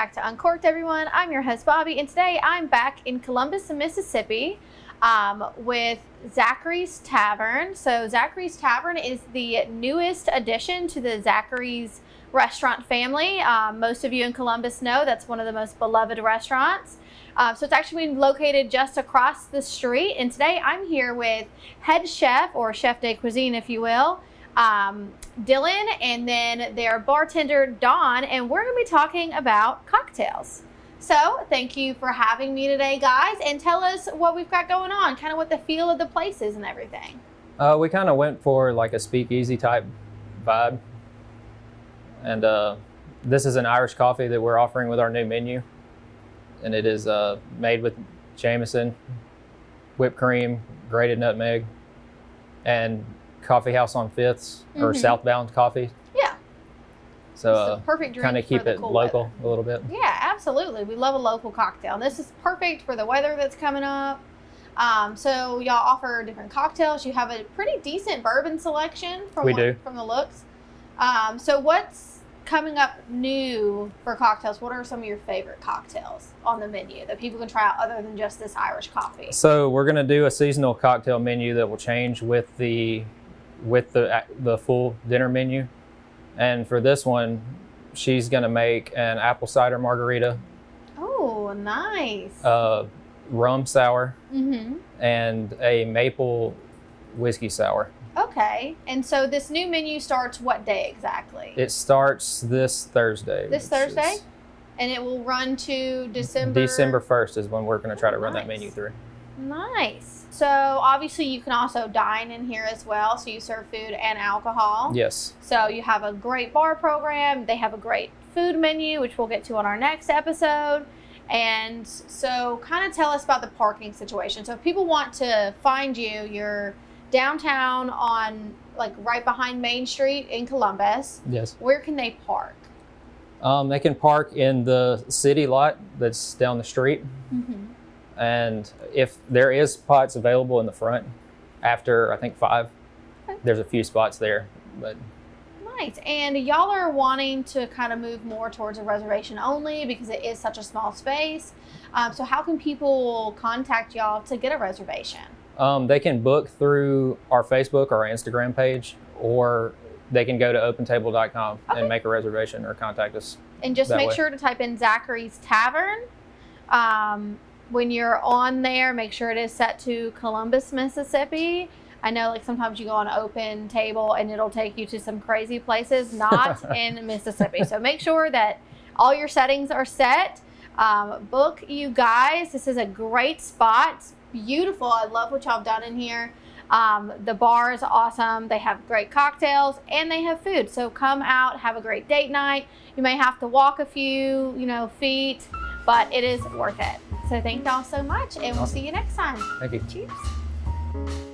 back to Uncorked, everyone. I'm your host, Bobby, and today I'm back in Columbus, Mississippi with Zachary's Tavern. So Zachary's Tavern is the newest addition to the Zachary's restaurant family. Most of you in Columbus know that's one of the most beloved restaurants. So it's actually located just across the street. And today I'm here with head chef, or chef de cuisine, if you will, Dylan, and then their bartender, Dawn, and we're going to be talking about cocktails. So thank you for having me today, guys, and tell us what we've got going on, kind of what the feel of the place is and everything. We kind of went for like a speakeasy type vibe. And this is an Irish coffee that we're offering with our new menu. And it is made with Jameson, whipped cream, grated nutmeg, and Coffee House on Fifths, or Southbound coffee. Yeah. So perfect drink, kind of keep it cool local weather. a little bit. Yeah, absolutely. We love a local cocktail. And this is perfect for the weather that's coming up. So y'all offer different cocktails. You have a pretty decent bourbon selection from the looks. So what's coming up new for cocktails? What are some of your favorite cocktails on the menu that people can try out other than just this Irish coffee? So we're going to do a seasonal cocktail menu that will change with the full dinner menu. And for this one, she's going to make an apple cider margarita. Oh, nice. Rum sour, and a maple whiskey sour. Okay. And so this new menu starts what day exactly? It starts this Thursday. This Thursday? And it will run to December? December 1st is when we're going to try to run that menu through. Nice. So obviously you can also dine in here as well. So you serve food and alcohol. Yes. So you have a great bar program. They have a great food menu, which we'll get to on our next episode. And so kind of tell us about the parking situation. So if people want to find you, you're downtown on like right behind Main Street in Columbus. Yes. Where can they park? They can park in the city lot that's down the street. And if there is spots available in the front after, I think 5, there's a few spots there. But nice. And y'all are wanting to kind of move more towards a reservation only because it is such a small space. So how can people contact y'all to get a reservation? They can book through our Facebook or our Instagram page, or they can go to opentable.com and make a reservation or contact us. And just make sure to type in Zachary's Tavern. When you're on there, make sure it is set to Columbus, Mississippi. I know like sometimes you go on Open Table and it'll take you to some crazy places, not in Mississippi. So make sure that all your settings are set. Book, you guys. This is a great spot. It's beautiful. I love what y'all have done in here. The bar is awesome. They have great cocktails and they have food. So come out, have a great date night. You may have to walk a few, feet, but it is worth it. So thank y'all so much, and we'll see you next time. Thank you. Cheers.